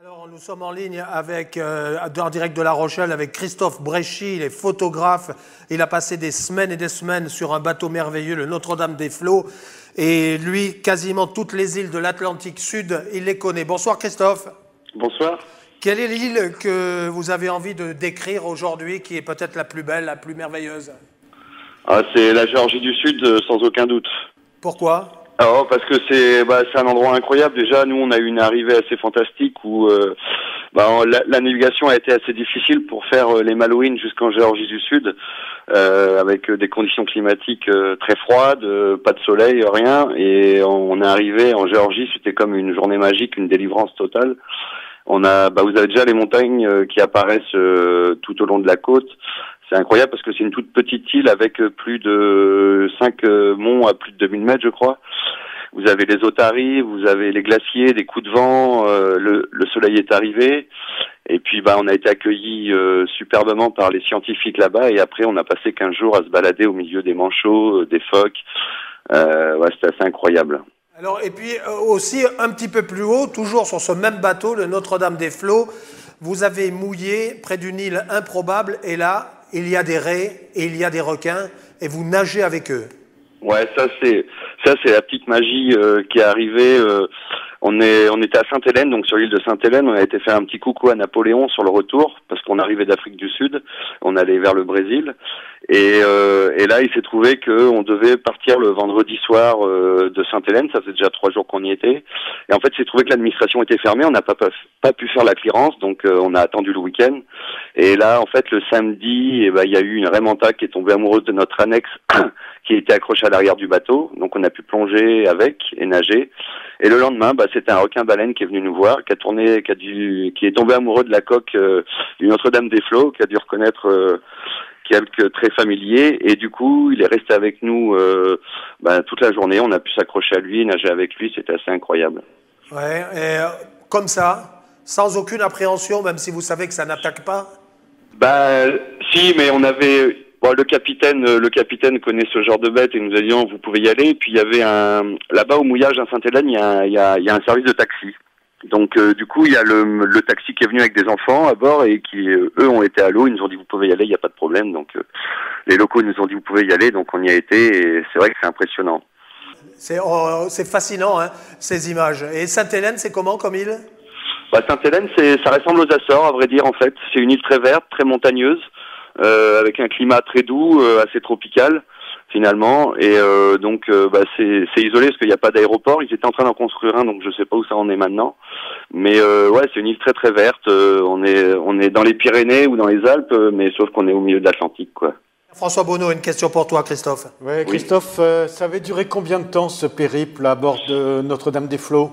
Alors, nous sommes en ligne avec, en direct de La Rochelle avec Christophe Bréchy, il est photographe. Il a passé des semaines et des semaines sur un bateau merveilleux, le Notre-Dame-des-Flots. Et lui, quasiment toutes les îles de l'Atlantique Sud, il les connaît. Bonsoir Christophe. Bonsoir. Quelle est l'île que vous avez envie de décrire aujourd'hui, qui est peut-être la plus belle, la plus merveilleuse? C'est la Géorgie du Sud, sans aucun doute. Pourquoi? Alors, parce que c'est un endroit incroyable. Déjà, nous, on a eu une arrivée assez fantastique où la navigation a été assez difficile pour faire les Malouines jusqu'en Géorgie du Sud, avec des conditions climatiques très froides, pas de soleil, rien. Et on est arrivé en Géorgie, c'était comme une journée magique, une délivrance totale. Vous avez déjà les montagnes qui apparaissent tout au long de la côte. C'est incroyable parce que c'est une toute petite île avec plus de 5 monts à plus de 2000 mètres, je crois. Vous avez les otaries, vous avez les glaciers, des coups de vent, le soleil est arrivé. Et puis on a été accueillis superbement par les scientifiques là-bas. Et après, on a passé 15 jours à se balader au milieu des manchots, des phoques. C'était assez incroyable. Alors, et puis aussi un petit peu plus haut, toujours sur ce même bateau, le Notre-Dame-des-Flots, vous avez mouillé près d'une île improbable et là, il y a des raies et il y a des requins et vous nagez avec eux. Ouais, ça c'est la petite magie qui est arrivée. On était à Sainte-Hélène, donc sur l'île de Sainte-Hélène. On a été faire un petit coucou à Napoléon sur le retour parce qu'on arrivait d'Afrique du Sud. On allait vers le Brésil et là il s'est trouvé qu'on devait partir le vendredi soir de Sainte-Hélène. Ça faisait déjà 3 jours qu'on y était. Et en fait, il s'est trouvé que l'administration était fermée. On n'a pas pu faire la clearance, donc on a attendu le week-end. Et là, en fait, le samedi, il y a eu une raie manta qui est tombée amoureuse de notre annexe qui était accrochée à l'arrière du bateau. Donc on a pu plonger avec et nager. Et le lendemain, c'était un requin-baleine qui est venu nous voir, qui est tombé amoureux de la coque du Notre-Dame-des-Flots, qui a dû reconnaître quelques traits familiers. Et du coup, il est resté avec nous toute la journée. On a pu s'accrocher à lui, nager avec lui. C'était assez incroyable. Ouais, et comme ça, sans aucune appréhension, même si vous savez que ça n'attaque pas? Si, mais on avait... le capitaine connaît ce genre de bête et nous a dit non, vous pouvez y aller. Et puis il y avait là-bas au mouillage à Sainte-Hélène, il y a un service de taxi. Donc du coup il y a le taxi qui est venu avec des enfants à bord et qui eux ont été à l'eau. Ils nous ont dit vous pouvez y aller, il n'y a pas de problème. Donc les locaux nous ont dit vous pouvez y aller. Donc on y a été et c'est vrai que c'est impressionnant. C'est fascinant hein, ces images. Et Sainte-Hélène, c'est comment comme île? Sainte-Hélène, ça ressemble aux Açores à vrai dire en fait. C'est une île très verte, très montagneuse. Avec un climat très doux, assez tropical finalement, et c'est isolé parce qu'il n'y a pas d'aéroport. Ils étaient en train d'en construire un, donc je sais pas où ça en est maintenant. Mais c'est une île très très verte. On est dans les Pyrénées ou dans les Alpes, mais sauf qu'on est au milieu de l'Atlantique, quoi. François Bonneau, une question pour toi, Christophe. Ouais, Christophe, ça avait duré combien de temps ce périple à bord de Notre-Dame-des-Flots?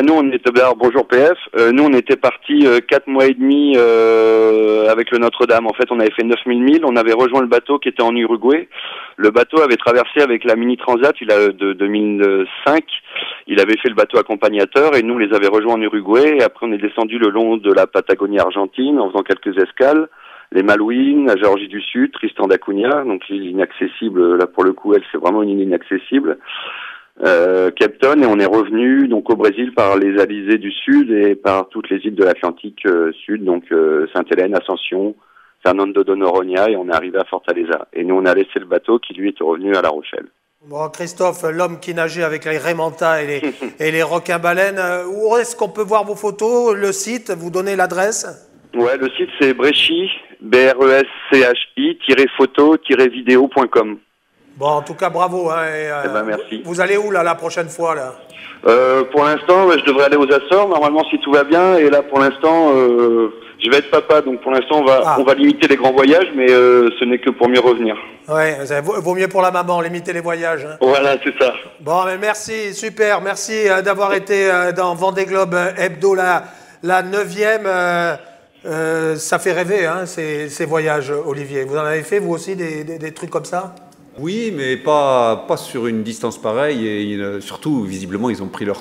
Nous, on était, bonjour PF, nous on était partis 4 mois et demi avec le Notre-Dame. En fait, on avait fait 9000 milles, on avait rejoint le bateau qui était en Uruguay. Le bateau avait traversé avec la Mini Transat de 2005. Il avait fait le bateau accompagnateur et nous, on les avait rejoints en Uruguay. Et après, on est descendu le long de la Patagonie argentine en faisant quelques escales. Les Malouines, la Géorgie du Sud, Tristan d'Acunha, donc l'île inaccessible. Là, pour le coup, c'est vraiment une île inaccessible. Cape Town, et on est revenu donc au Brésil par les alizés du sud et par toutes les îles de l'Atlantique sud, donc Sainte-Hélène, Ascension, Fernando de Noronha, et on est arrivé à Fortaleza. Et nous on a laissé le bateau qui lui était revenu à La Rochelle. Bon, Christophe, l'homme qui nageait avec les raies manta et les requins-baleines, où est-ce qu'on peut voir vos photos? Le site, vous donnez l'adresse? Ouais, le site c'est Breschi, BRESCHI-photo-vidéo.com. Bon, en tout cas, bravo. Hein, merci. Vous allez où, là, la prochaine fois, là? Pour l'instant, je devrais aller aux Açores, normalement, si tout va bien. Et là, pour l'instant, je vais être papa. Donc, pour l'instant, on va limiter les grands voyages, mais ce n'est que pour mieux revenir. Ouais, vaut mieux pour la maman, limiter les voyages. Hein. Voilà, c'est ça. Bon, mais merci, super. Merci d'avoir été dans Vendée Globe Hebdo, la 9e. Ça fait rêver, hein, ces voyages, Olivier. Vous en avez fait, vous aussi, des trucs comme ça? Oui, mais pas sur une distance pareille et surtout, visiblement, ils ont pris leur